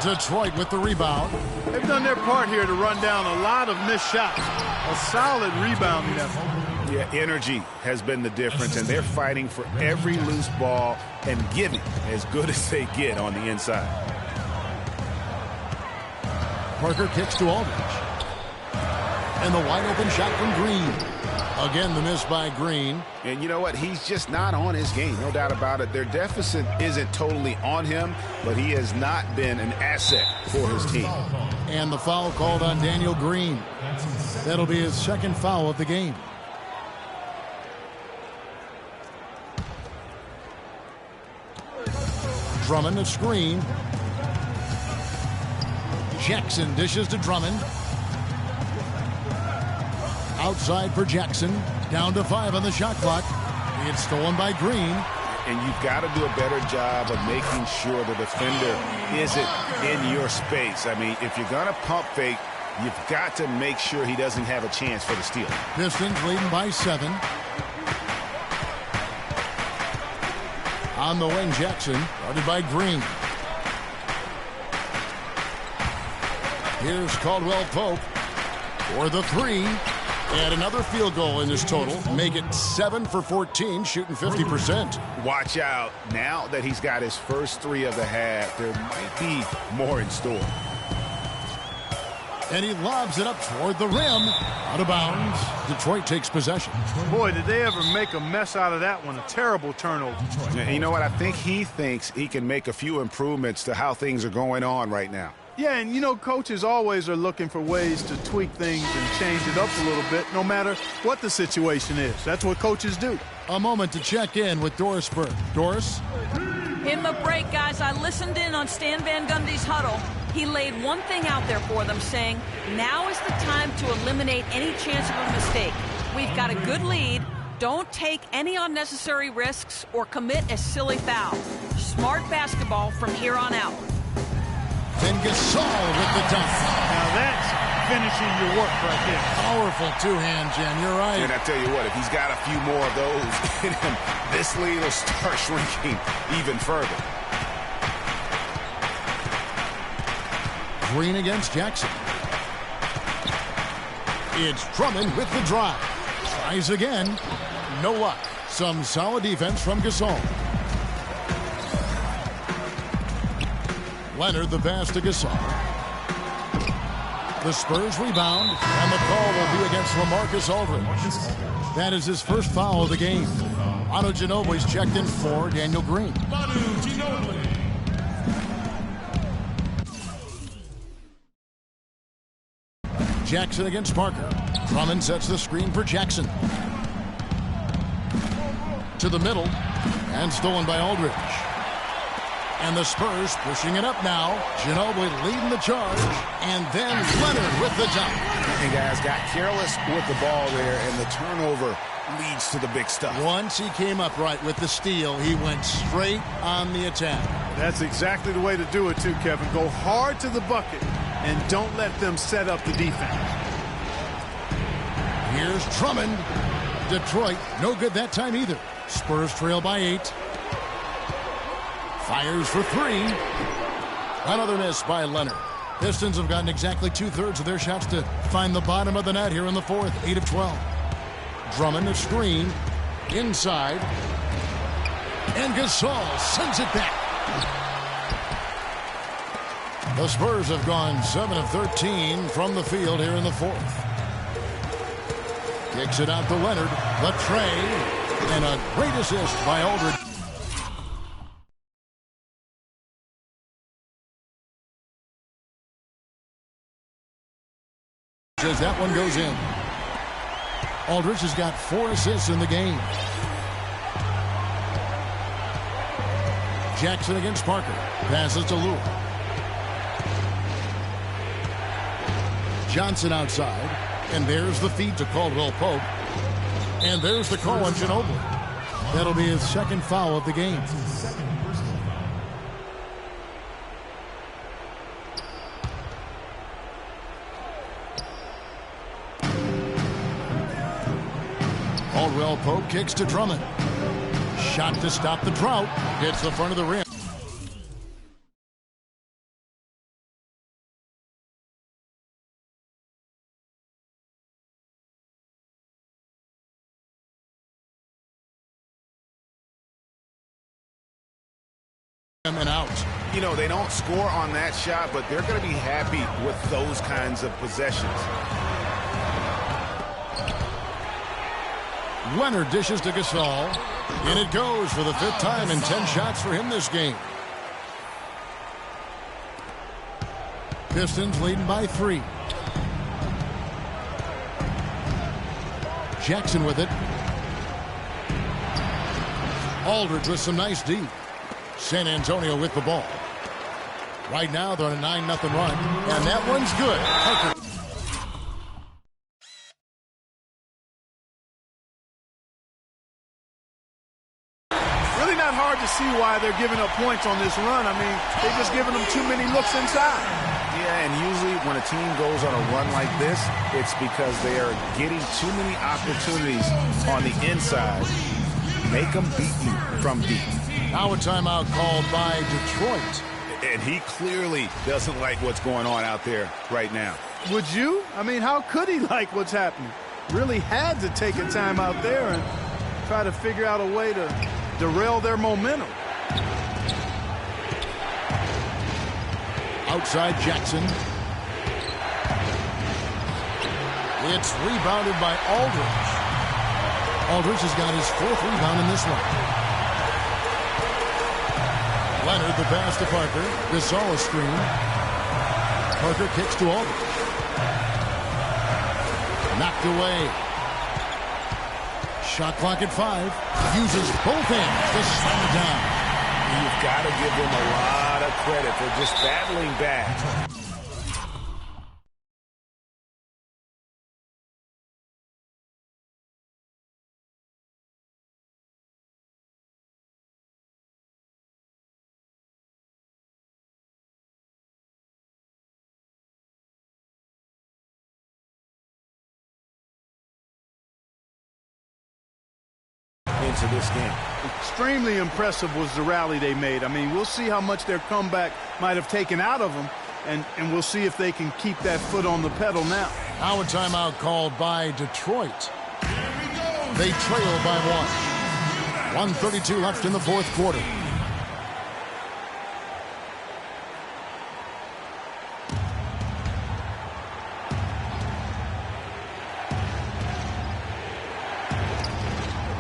Detroit with the rebound. They've done their part here to run down a lot of missed shots. A solid rebounding effort. Yeah, energy has been the difference, and they're fighting for every loose ball and giving as good as they get on the inside. Parker kicks to Aldridge. And the wide open shot from Green. Again, the miss by Green. And you know what? He's just not on his game, no doubt about it. Their deficit isn't totally on him, but he has not been an asset for his team. And the foul called on Daniel Green. That'll be his second foul of the game. Drummond a screen. Jackson dishes to Drummond. Outside for Jackson. Down to 5 on the shot clock. It's stolen by Green. And you've got to do a better job of making sure the defender isn't in your space. I mean, if you're going to pump fake, you've got to make sure he doesn't have a chance for the steal. Pistons leading by 7. On the wing, Jackson, guarded by Green. Here's Caldwell Pope for the 3. And another field goal in this total. Make it 7 for 14, shooting 50%. Watch out. Now that he's got his first 3 of the half, there might be more in store. And he lobs it up toward the rim. Out of bounds. Detroit takes possession. Boy, did they ever make a mess out of that one. A terrible turnover. And you know what? I think he thinks he can make a few improvements to how things are going on right now. Yeah, and you know, coaches always are looking for ways to tweak things and change it up a little bit, no matter what the situation is. That's what coaches do. A moment to check in with Doris Burke. Doris? In the break, guys, I listened in on Stan Van Gundy's huddle. He laid one thing out there for them, saying, now is the time to eliminate any chance of a mistake. We've got a good lead. Don't take any unnecessary risks or commit a silly foul. Smart basketball from here on out. Then Gasol with the dunk. Now that's finishing your work right there. Powerful two-hand, Jen. You're right. And I tell you what, if he's got a few more of those in him, this lead will start shrinking even further. Green against Jackson. It's Drummond with the drive. Tries again. No luck. Some solid defense from Gasol. Leonard the pass to Gasol. The Spurs rebound, and the call will be against LaMarcus Aldridge. That is his first foul of the game. Manu Ginobili's checked in for Daniel Green. Manu Ginobili. Jackson against Parker. Drummond sets the screen for Jackson. To the middle, and stolen by Aldridge. And the Spurs pushing it up now. Ginobili leading the charge. And then Leonard with the dunk. And guys got careless with the ball there, and the turnover leads to the big stuff. Once he came up right with the steal, he went straight on the attack. That's exactly the way to do it too, Kevin. Go hard to the bucket and don't let them set up the defense. Here's Drummond. Detroit, no good that time either. Spurs trail by 8. Fires for 3. Another miss by Leonard. Pistons have gotten exactly 2/3 of their shots to find the bottom of the net here in the 4th. 8 of 12. Drummond a screen. Inside. And Gasol sends it back. The Spurs have gone 7 of 13 from the field here in the 4th. Kicks it out to Leonard. The tray. And a great assist by Aldridge. As that one goes in. Aldridge has got 4 assists in the game. Jackson against Parker. Passes to Lewis. Johnson outside. And there's the feed to Caldwell Pope. And there's the call on Ginobili. That'll be his second foul of the game. Caldwell Pope kicks to Drummond. Shot to stop the drought. Hits the front of the rim. And out. You know, they don't score on that shot, but they're going to be happy with those kinds of possessions. Leonard dishes to Gasol. And it goes for the 5th time in 10 shots for him this game. Pistons leading by 3. Jackson with it. Aldridge with some nice D. San Antonio with the ball. Right now they're on a 9-0 run. And that one's good. Parker. Really not hard to see why they're giving up points on this run. I mean, they're just giving them too many looks inside. Yeah, and usually when a team goes on a run like this, it's because they are getting too many opportunities on the inside. Make them beat you from deep. Now a timeout called by Detroit. And he clearly doesn't like what's going on out there right now. Would you? I mean, how could he like what's happening? Really had to take a time out there and try to figure out a way to derail their momentum. Outside Jackson. It's rebounded by Aldridge. Aldridge has got his 4th rebound in this one. Leonard the pass to Parker. Gasol a screen. Parker kicks to Aldridge. Knocked away. Shot clock at 5. Uses both hands to slam it down. You've got to give them a lot of credit for just battling back. Into this game. Extremely impressive was the rally they made. I mean, we'll see how much their comeback might have taken out of them, and we'll see if they can keep that foot on the pedal now. Now a timeout called by Detroit. They trail by 1. 1:32 left in the 4th quarter.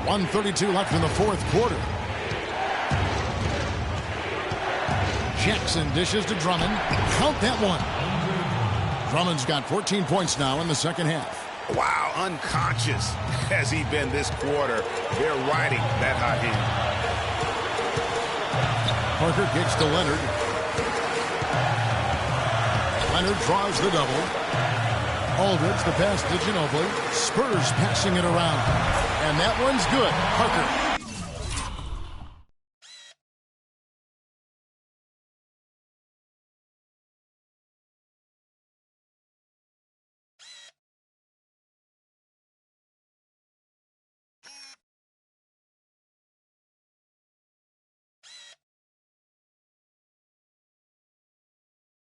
.132 left in the 4th quarter. Jackson dishes to Drummond. Count that one. Drummond's got 14 points now in the 2nd half. Wow, unconscious has he been this quarter. They're riding that hot hand. Parker kicks to Leonard. Leonard draws the double. Aldridge the pass to Ginobili. Spurs passing it around. And that one's good. Parker.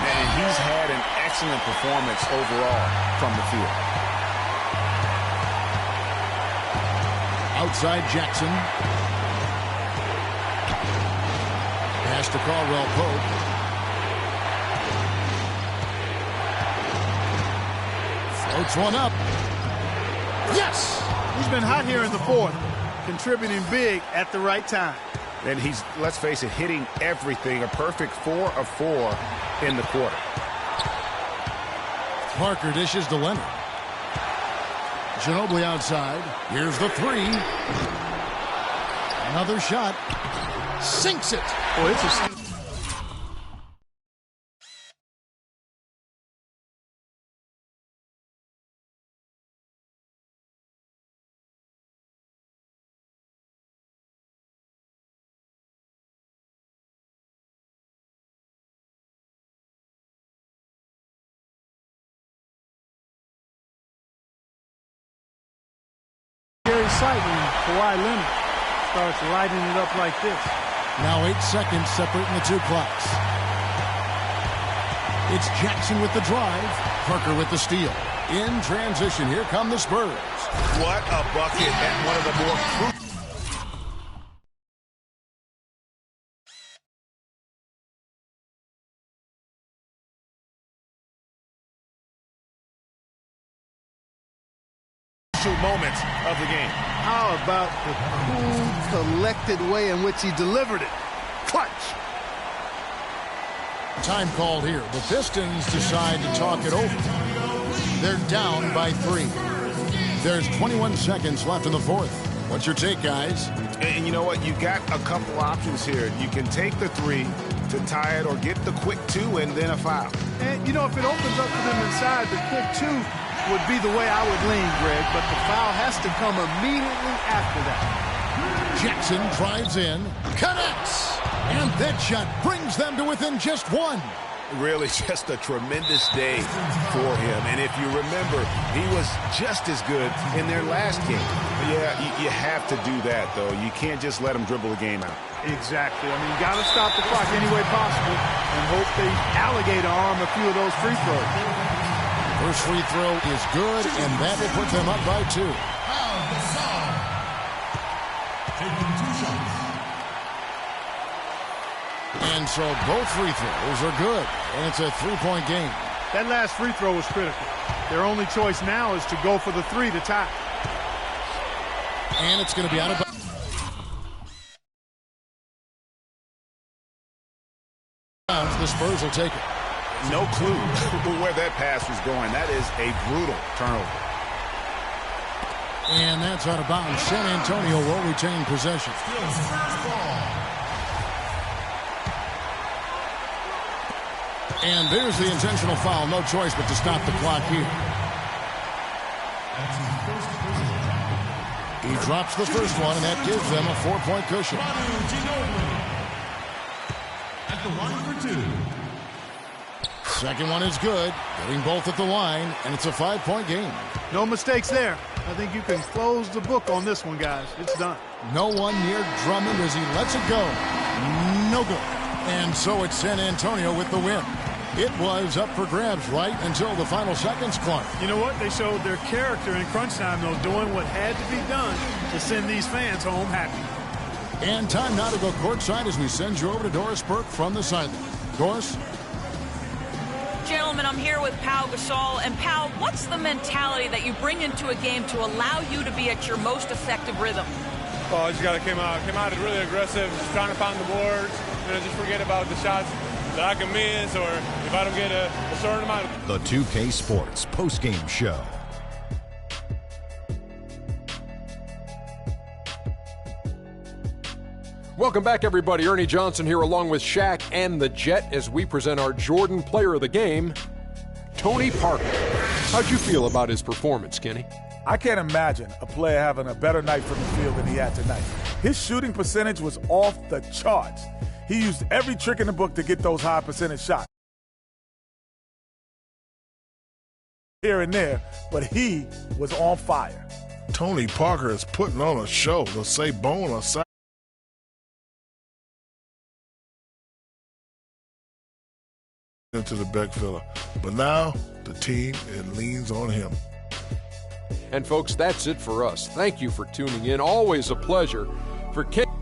And he's had an excellent performance overall from the field. Outside Jackson. Pass to Caldwell Pope. Floats one up. Yes! He's been hot here in the 4th, contributing big at the right time. And he's, let's face it, hitting everything. A perfect 4 of 4 in the quarter. Parker dishes to Leonard. Ginobili outside. Here's the 3. Another shot. Sinks it. Boy, it's a... sight when Kawhi Leonard starts lighting it up like this. Now 8 seconds separating the two clocks. It's Jackson with the drive. Parker with the steal. In transition, here come the Spurs. What a bucket at one of the more crucial. Moments of the game. How about the cool, collected way in which he delivered it? Clutch. Time called here. The Pistons decide to talk it over. They're down by 3. There's 21 seconds left in the fourth. What's your take, guys? And you know what? You got a couple options here. You can take the 3 to tie it or get the quick 2 and then a foul. And, you know, if it opens up for them inside, the quick 2 would be the way I would lean, Greg, but the foul has to come immediately after that. Jackson drives in, connects, and that shot brings them to within just 1. Really just a tremendous day for him. And if you remember, he was just as good in their last game. Yeah, you have to do that, though. You can't just let him dribble the game out. Exactly. I mean, you got to stop the clock any way possible and hope they alligator arm a few of those free throws. First free throw is good, and that will put them up by 2. Taking 2 shots. And so both free throws are good, and it's a 3-point game. That last free throw was critical. Their only choice now is to go for the 3 to tie. And it's going to be out of bounds. The Spurs will take it. No clue where that pass was going. That is a brutal turnover. And that's out of bounds. San Antonio will retain possession. And there's the intentional foul. No choice but to stop the clock here. He drops the first one, and that gives them a 4-point cushion. At the line for 2. Second one is good, getting both at the line, and it's a 5-point game. No mistakes there. I think you can close the book on this one, guys. It's done. No one near Drummond as he lets it go. No good. And so it's San Antonio with the win. It was up for grabs right until the final seconds, Clark. You know what? They showed their character in crunch time, though, doing what had to be done to send these fans home happy. And time now to go courtside as we send you over to Doris Burke from the sideline. Doris? Gentlemen, I'm here with Pau Gasol. And Pau, what's the mentality that you bring into a game to allow you to be at your most effective rhythm? Oh, I just got to come out really aggressive, just trying to pound the boards, just forget about the shots that I can miss, or if I don't get a certain amount. The 2K Sports postgame show. Welcome back, everybody. Ernie Johnson here along with Shaq and the Jet as we present our Jordan Player of the Game, Tony Parker. How'd you feel about his performance, Kenny? I can't imagine a player having a better night from the field than he had tonight. His shooting percentage was off the charts. He used every trick in the book to get those high percentage shots. Here and there, but he was on fire. Tony Parker is putting on a show, to say bone aside. Into the back filler. But now the team, it leans on him. And folks, that's it for us. Thank you for tuning in. Always a pleasure. For Kenny.